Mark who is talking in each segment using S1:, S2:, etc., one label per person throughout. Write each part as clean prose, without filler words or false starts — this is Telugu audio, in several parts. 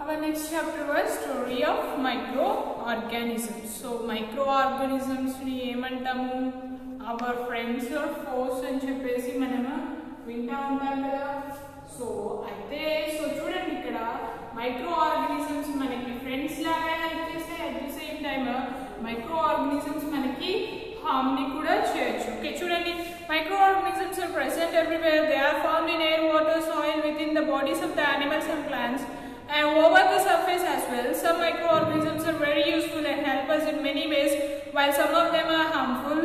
S1: Our next chapter was story of microorganisms. So microorganisms ni emantamu our friends or foes అని చెప్పేసి మనము వింటా ఉంటాం కదా. సో చూడండి ఇక్కడ మైక్రోఆర్గానిజమ్స్ మనకి ఫ్రెండ్స్ లాగా హెల్ప్ చేస్తాయి, అట్ ది సేమ్ టైమ్ మైక్రోఆర్గానిజమ్స్ మనకి హార్మ్ ని కూడా చేయొచ్చు. ఓకే, చూడండి microorganisms are present everywhere. They are found in air, water, soil, within the bodies of the animals and plants, and over the surface as well. Some microorganisms are very useful and help us in many ways, while some of them are harmful.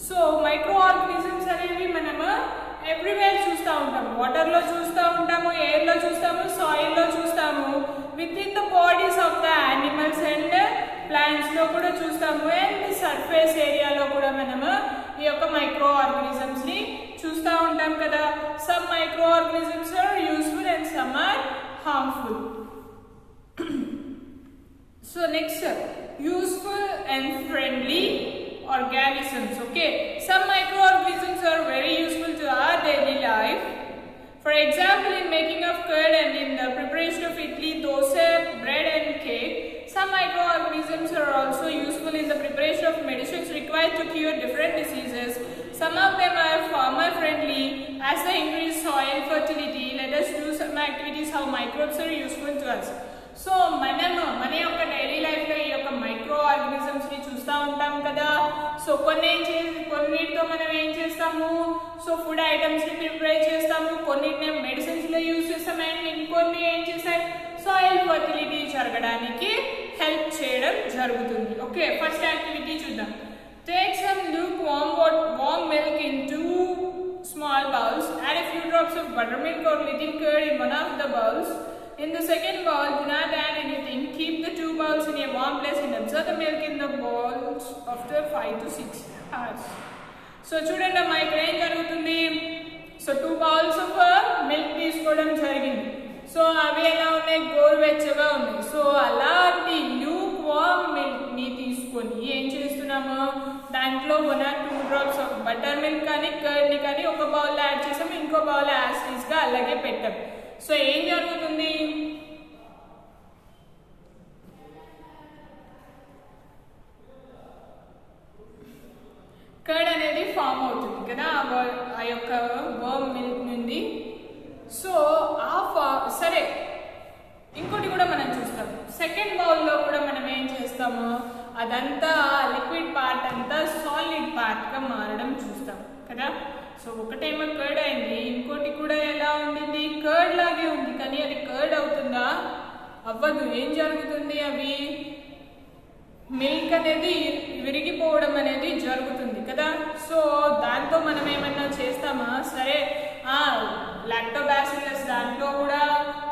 S1: So microorganisms అనేవి మనము ఎవ్రీవేర్ చూస్తూ ఉంటాము. వాటర్లో చూస్తూ ఉంటాము, ఎయిర్లో చూస్తాము, సాయిల్లో చూస్తాము, with in the bodies of the animals and plants లో కూడా చూస్తాము, అండ్ సర్ఫేస్ ఏరియాలో కూడా మనము ఈ యొక్క మైక్రోఆర్గానిజమ్స్ ని చూస్తూ ఉంటాం కదా. Some microorganisms are useful and some are harmful. So next, useful and friendly organisms. Okay, some microorganisms are very useful to our daily life. For example, in making of curd and in the preparation of idli, dosa, bread and cake. Some microorganisms are also useful in the preparation of medicines required to cure different diseases. Some of them are farmer friendly as they increase soil fertility. Let us do some activities how microbes are useful to us. So మన యొక్క డైలీ లైఫ్ లో ఈ యొక్క మైక్రో ఆర్గానిజమ్స్ ని చూస్తూ ఉంటాం కదా. సో కొన్నిటితో మనం ఏం చేస్తాము, సో ఫుడ్ ఐటమ్స్ ని ప్రిపేర్ చేస్తాము, కొన్నిటిని మెడిసిన్స్ లో యూజ్ చేస్తాం, అండ్ ఇంకొన్ని ఏం చేస్తాయి సాయిల్ ఫర్టిలిటీ జరగడానికి హెల్ప్ చేయడం జరుగుతుంది. ఓకే, ఫస్ట్ యాక్టివిటీ చూద్దాం. Take some lukewarm milk in 2 small bowls. Add a few drops of buttermilk or little curd in one of the bowls. In the second bowl, do not add anything. Keep the 2 bowls in a warm place and observe the milk in the bowls after 5 to 6 hours. So చూడండి అమ్మా, ఇక్కడ ఏం జరుగుతుంది, సో 2 bowls of milk తీసుకోవడం జరిగింది. సో అవి ఎలా ఉన్నాయి, గోరువెచ్చగా ఉన్నాయి. సో అలాంటి ల్యూక్ వార్మ్ మిల్క్ ని తీసుకొని ఏం చేస్తున్నాము, దాంట్లో 1 or 2 drops of butter milk కానీ కర్డ్ ని కానీ ఒక బౌల్ యాడ్ చేసాము, ఇంకో బౌల్ యాసిడ్స్ గా అలాగే పెట్టాం. సో ఏం జరుగుతుంది, కర్డ్ అనేది ఫామ్ అవుతుంది కదా ఆ యొక్క వర్మ్ మిల్క్ నుండి. సో సరే, ఇంకోటి కూడా మనం చూస్తాం. సెకండ్ బౌల్లో కూడా మనం ఏం చేస్తాము, అదంతా లిక్విడ్ పార్ట్ అంతా సాలిడ్ పార్ట్ గా మారడం చూస్తాం కదా. సో ఒకటేమో కర్డ్ అయింది, ఇంకోటి కూడా ఎలా ఉండింది, కర్డ్ లాగే ఉంది, కానీ అది కర్డ్ అవుతుందా, అవ్వదు. ఏం జరుగుతుంది, అవి మిల్క్ అనేది విరిగిపోవడం అనేది జరుగుతుంది కదా. సో దాంతో మనం ఏమన్నా చేస్తామా, సరే లాక్టోబాసిల్లస్ దాంట్లో కూడా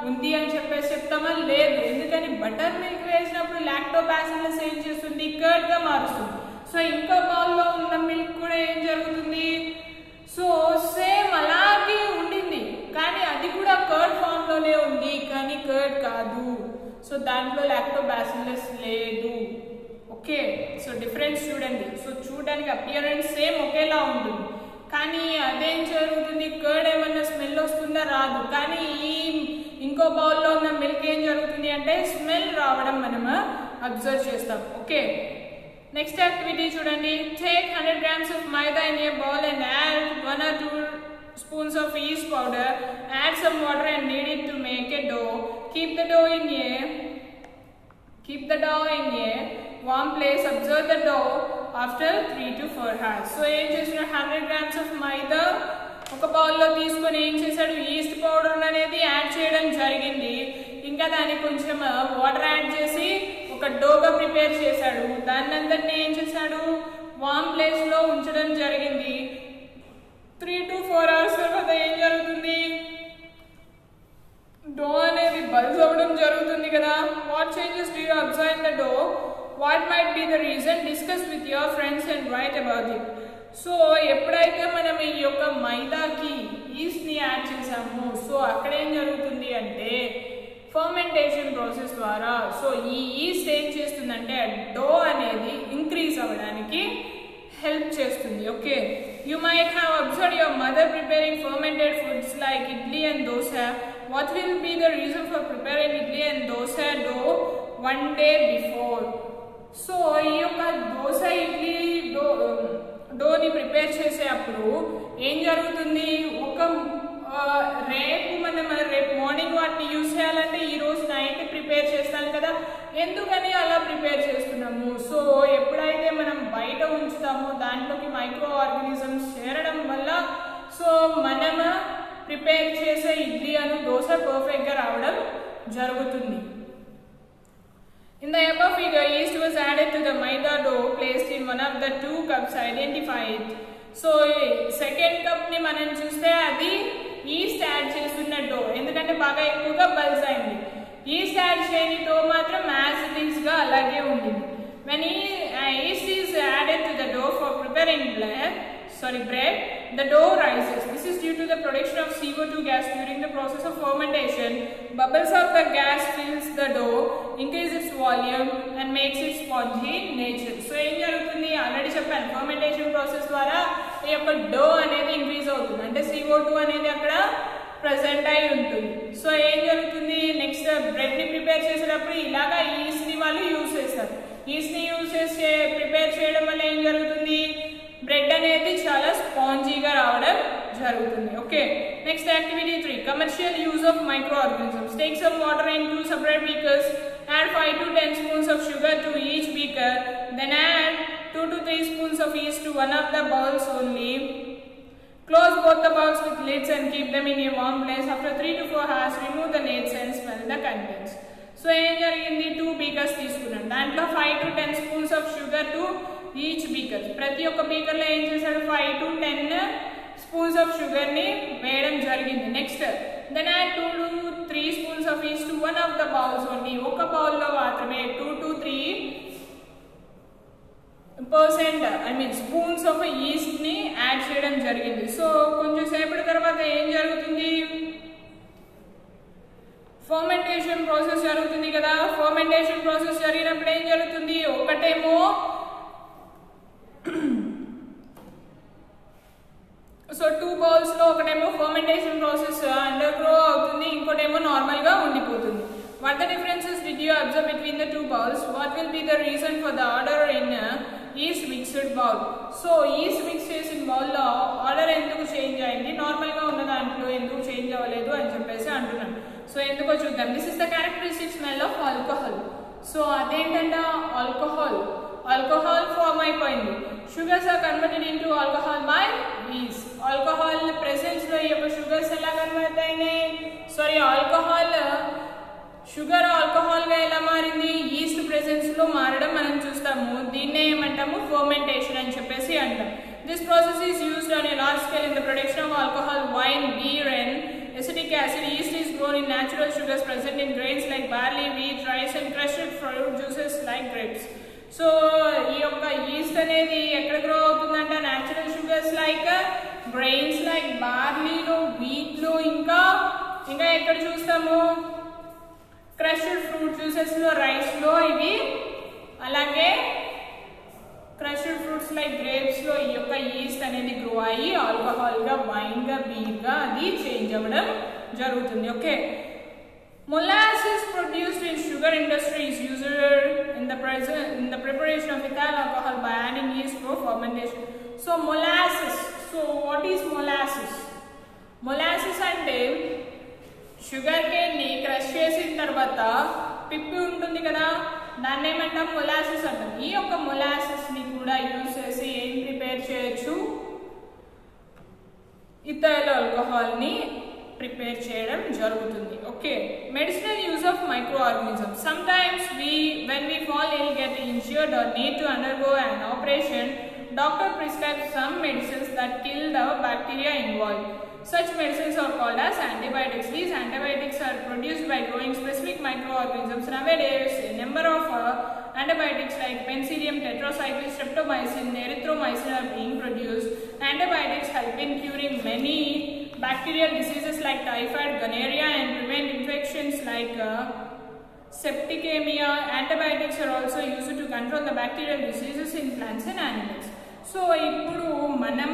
S1: ఉంది అని చెప్పేసి చెప్తామా, లేదు. ఎందుకని బటర్ మిల్క్ వేసినప్పుడు లాక్టోబాసిల్లస్ ఏం చేస్తుంది, కర్డ్ గా మారుస్తుంది. సో ఇంకో బౌల్లో ఉన్న మిల్క్ కూడా ఏం జరుగుతుంది, సో సేమ్ అలాగే ఉండింది, కానీ అది కూడా కర్డ్ ఫామ్ లోనే ఉంది, కానీ కర్డ్ కాదు. సో దాంట్లో లాక్టోబాసిల్లస్ లేదు. ఓకే, సో డిఫరెన్స్ చూడండి. సో చూడడానికి అపియరెన్స్ సేమ్ ఒకేలా ఉంటుంది, కానీ అదేం జరుగుతుంది, కర్డ్ ఏమన్నా స్మెల్ వస్తుందా, రాదు. కానీ ఈ ఇంకో బౌల్లో ఉన్న మిల్క్ ఏం జరుగుతుంది అంటే స్మెల్ రావడం మనము అబ్జర్వ్ చేస్తాం. ఓకే, నెక్స్ట్ యాక్టివిటీ చూడండి. Take 100 grams of maida in a bowl and add 1 or 2 spoons of yeast powder. Add some water and knead it to make a dough. Keep the dough in a warm place. Observe the dough after 3 to 4 hours. So ఏం చేసిన, 100 grams of మైదా ఒక బౌల్లో తీసుకొని ఏం చేశాడు, ఈస్ట్ పౌడర్ అనేది యాడ్ చేయడం జరిగింది. ఇంకా దానికి కొంచెం వాటర్ యాడ్ చేసి ఒక డోగా ప్రిపేర్ చేశాడు. దాన్ని అందరినీ ఏం చేశాడు, వామ్ ప్లేస్ లో ఉంచడం జరిగింది. 3 to 4 hours తర్వాత ఏం జరుగుతుంది, డో అనేది బల్జ్ అవ్వడం జరుగుతుంది కదా. What changes do you observe in the dough? What might be the reason? Discuss with your friends and write about it. So ఎప్పుడైతే మనం ఈ యొక్క మైదాకి ఈస్ట్ ని యాడ్ చేసాము, సో అక్కడ ఏం జరుగుతుంది అంటే ఫర్మెంటేషన్ ప్రాసెస్ ద్వారా సో ఈ ఈస్ట్ ఏం చేస్తుందంటే డో అనేది ఇంక్రీజ్ అవ్వడానికి హెల్ప్ చేస్తుంది. Okay, you might have observe your mother preparing fermented foods like idli and dosa. What will be the reason for preparing idli and dosa dough 1 day before? So ఈ యొక్క దోస ఇడ్లీ డోని ప్రిపేర్ చేసేటప్పుడు ఏం జరుగుతుంది, రేపు మార్నింగ్ వాటిని యూజ్ చేయాలంటే ఈ రోజు నైట్ ప్రిపేర్ చేస్తాం కదా, ఎందుకని అలా ప్రిపేర్ చేస్తున్నాము? సో ఎప్పుడైతే మనం బయట ఉంచుతామో దాంట్లోకి మైక్రో ఆర్గానిజమ్స్ చేరడం వల్ల సో మనం ప్రిపేర్ చేసే ఇడ్లీ అను దోశ పర్ఫెక్ట్గా రావడం జరుగుతుంది. In the above figure, yeast was added to the maida dough placed in one of the 2 cups identified. So second cup ni మనం చూస్తే అది ఈస్ట్ యాడ్ చేస్తున్న డో, ఎందుకంటే బాగా ఎక్కువగా బల్జ్ అయింది. ఈస్ట్ యాడ్ చేయని డో మాత్రం యాజ్ ఇట్ ఈస్ గా అలాగే ఉండింది. When yeast is added to the dough for preparing bread, the dough rises. This is due to the production of CO2 gas during the process of fermentation. Bubbles of the gas fills the dough, increase its volume and makes it spongy in nature. So ఏం జరుగుతుంది, ఆల్రెడీ చెప్పాను, ఫర్మెంటేషన్ ప్రాసెస్ ద్వారా ఈ యొక్క డో అనేది ఇంక్రీజ్ అవుతుంది, అంటే CO2 అనేది అక్కడ ప్రెసెంట్ అయి ఉంటుంది. సో ఏం జరుగుతుంది, నెక్స్ట్ బ్రెడ్ ని ప్రిపేర్ చేసేటప్పుడు ఇలాగా ఈస్ట్ ని వాళ్ళు యూజ్ చేస్తారు. ఈస్ట్ ని యూజ్ చేసి ప్రిపేర్ చేయడం వల్ల ఏం జరుగుతుంది, బ్రెడ్ అనేది చాలా స్పాంజీగా రావడం జరుగుతుంది. Okay, next activity 3, commercial use of micro organisms. Take some water in 2 separate beakers, add 5 to 10 spoons of sugar to each beaker, then add 2 to 3 spoons of yeast to one of the bowls only. Close both the bowls with lids and keep them in a warm place. After 3 to 4 hours, remove the lids and smell the contents. So ఏం జరిగింది, 2 beakers తీసుకున్నాను, దాంట్లో 5 to 10 spoons of sugar to each beaker. ప్రతి ఒక్క బీకర్లో ఏం చేశాడు, 5 to 10 స్పూన్స్ ఆఫ్ షుగర్ ని వేయడం జరిగింది. Next then add 2 to 3 spoons of yeast to one of the bowls only. ఒక బౌల్లో మాత్రమే 2 to 3% స్పూన్స్ ఆఫ్ ఈస్ట్ ని యాడ్ చేయడం జరిగింది. సో కొంచెం సేపటి తర్వాత ఏం జరుగుతుంది, ఫర్మెంటేషన్ ప్రాసెస్ జరుగుతుంది కదా. ఫర్మెంటేషన్ ప్రాసెస్ జరిగినప్పుడు ఏం జరుగుతుంది, ఒకటేమో సో 2 bowls లో ఒకటేమో ఫర్మెంటేషన్ ప్రాసెస్ అండర్ గ్రో అవుతుంది, ఇంకోటేమో నార్మల్ గా ఉండిపోతుంది. What the differences did you observe between the 2 bowls? What will be the reason for the order in yeast mixed bowl? So east mix చేసిన బౌల్లో ఆర్డర్ ఎందుకు చేంజ్ అయింది, నార్మల్ గా ఉన్న దాంట్లో ఎందుకు చేంజ్ అవ్వలేదు అని చెప్పేసి అంటున్నాను. సో ఎందుకో చూద్దాం. This is the characteristic smell of alcohol. So అదేంటంట, ఆల్కహాల్ ఫార్మ్ అయిపోయింది. Sugars are converted into alcohol by yeast. Alcohol presence లో ఈ యొక్క షుగర్స్ ఎలా కన్వర్ట్ అయినాయి, షుగర్ ఆల్కహాల్ గా ఎలా మారింది, ఈస్ట్ ప్రెసెన్స్ లో మారడం మనం చూస్తాము. దీన్నే ఏమంటాము, ఫర్మెంటేషన్ అని చెప్పేసి అంటాం. This process is used on a large scale in the production of alcohol, wine, beer and acetic acid. Yeast is grown in natural sugars present in grains like barley, wheat, rice and crushed fruit juices like grapes. So ఈ యొక్క ఈస్ట్ అనేది ఎక్కడ గ్రో అవుతుందంట, natural sugars like grains like బార్లీలో, వీట్లో, ఇంకా ఎక్కడ చూస్తాము, క్రష్డ్ ఫ్రూట్ జ్యూసెస్ లో, రైస్ లో ఇవి, అలాగే క్రష్డ్ ఫ్రూట్స్ లైక్ గ్రేప్స్ లో ఈ యొక్క ఈస్ట్ అనేది గ్రో అయ్యి ఆల్కహాల్ గా, వైన్ గా, బీర్ గా అది చేంజ్ అవ్వడం జరుగుతుంది. Okay, molasses produced in sugar industry is used in the preparation of ethyl alcohol by adding yeast for fermentation. So molasses, so what is molasses? Molasses అంటే షుగర్ కేన్ ని క్రష్ చేసిన తర్వాత పిప్పి ఉంటుంది కదా, దాన్ని ఏమంటాం, మొలాసెస్ అంటాం. ఈ యొక్క మొలాసెస్ ని కూడా యూజ్ చేసి ఏం ప్రిపేర్ చేయొచ్చు, ఇథైల్ ఆల్కహాల్ ని ప్రిపేర్ చేయడం జరుగుతుంది. Okay, medicinal use of micro organisms. Some times when we fall ill, get injured or need to undergo an operation, doctor prescribes some medicines that kill the bacteria involved. Such medicines are called as antibiotics. These antibiotics are produced by growing specific microorganisms. Nowadays, a number of antibiotics like Penicillium, tetracycline, streptomycin, erythromycin are being produced. Antibiotics help in curing many bacterial diseases like typhoid, gonorrhea and prevent infections like septicemia. Antibiotics are also used to control the bacterial diseases in plants and animals. So ఇప్పుడు మనం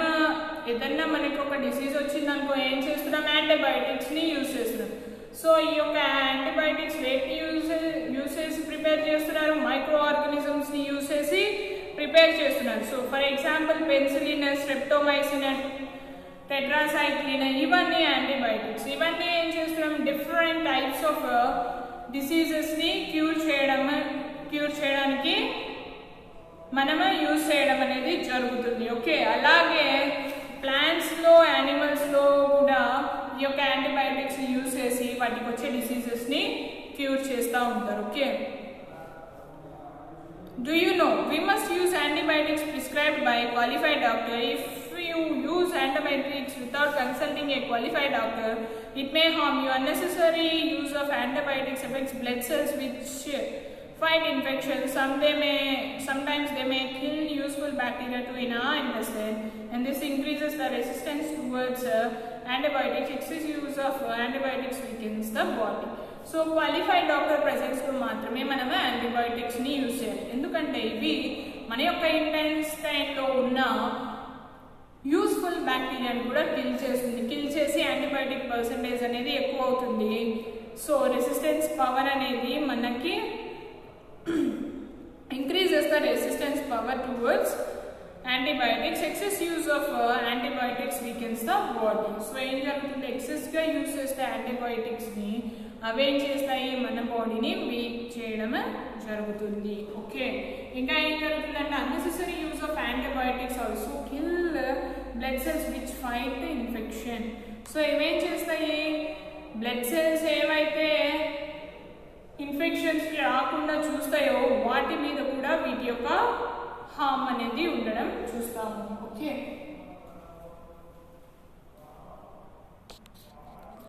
S1: ఏదన్నా మనకి ఒక డిసీజ్ వచ్చిందనుకో ఏం చేస్తున్నాం, యాంటీబయాటిక్స్ని యూజ్ చేస్తున్నాం. సో ఈ యొక్క యాంటీబయాటిక్స్ వేటిని యూజ్ చేసి ప్రిపేర్ చేస్తున్నారు, మైక్రో ఆర్గానిజమ్స్ని యూజ్ చేసి ప్రిపేర్ చేస్తున్నారు. So for example penicillin, streptomycin, tetracycline, ఇవన్నీ యాంటీబయాటిక్స్. ఇవన్నీ ఏం చేస్తున్నాం, డిఫరెంట్ టైప్స్ ఆఫ్ డిసీజెస్ని క్యూర్ చేయడానికి మనము యూజ్ చేయడం అనేది జరుగుతుంది. ఓకే, అలాగే ప్లాంట్స్లో, యానిమల్స్లో కూడా ఈ యొక్క యాంటీబయాటిక్స్ యూజ్ చేసి వాటికి వచ్చే డిసీజెస్ని క్యూర్ చేస్తూ ఉంటారు. Okay, do you know we must use antibiotics prescribed by a qualified doctor? If you use antibiotics without consulting a qualified doctor, it may harm you. Unnecessary use of antibiotics affects blood cells which fight infections. Sometimes they may kill useful bacteria too in our intestine, and this increases the resistance towards antibiotics. Excessive use of antibiotics weakens the body. So qualified doctor ప్రెసెన్స్లో మాత్రమే మనం యాంటీబయాటిక్స్ని యూజ్ చేయాలి. ఎందుకంటే ఇవి మన యొక్క ఇంటెస్టైన్లో ఉన్న యూస్ఫుల్ బ్యాక్టీరియాని కూడా కిల్ చేసి యాంటీబయాటిక్ పర్సంటేజ్ అనేది ఎక్కువ అవుతుంది. సో రెసిస్టెన్స్ పవర్ అనేది మనకి increases the resistance power towards antibiotics. Excess use of antibiotics weakens the body. So ఏం జరుగుతుంది, ఎక్సెస్గా యూజ్ చేస్తే యాంటీబయాటిక్స్ని అవేం చేస్తాయి, మన బాడీని వీక్ చేయడం జరుగుతుంది. ఓకే, ఇంకా ఏం జరుగుతుందంటే unnecessary use of antibiotics also kill blood cells which fight infection. So ఇవేం చేస్తాయి, బ్లడ్ సెల్స్ ఏవైతే ఇన్ఫెక్షన్స్కి రాకుండా చూస్తాయో వాటి మీద కూడా వీటి యొక్క హామ్ అనేది ఉండడం చూస్తాము. ఓకే.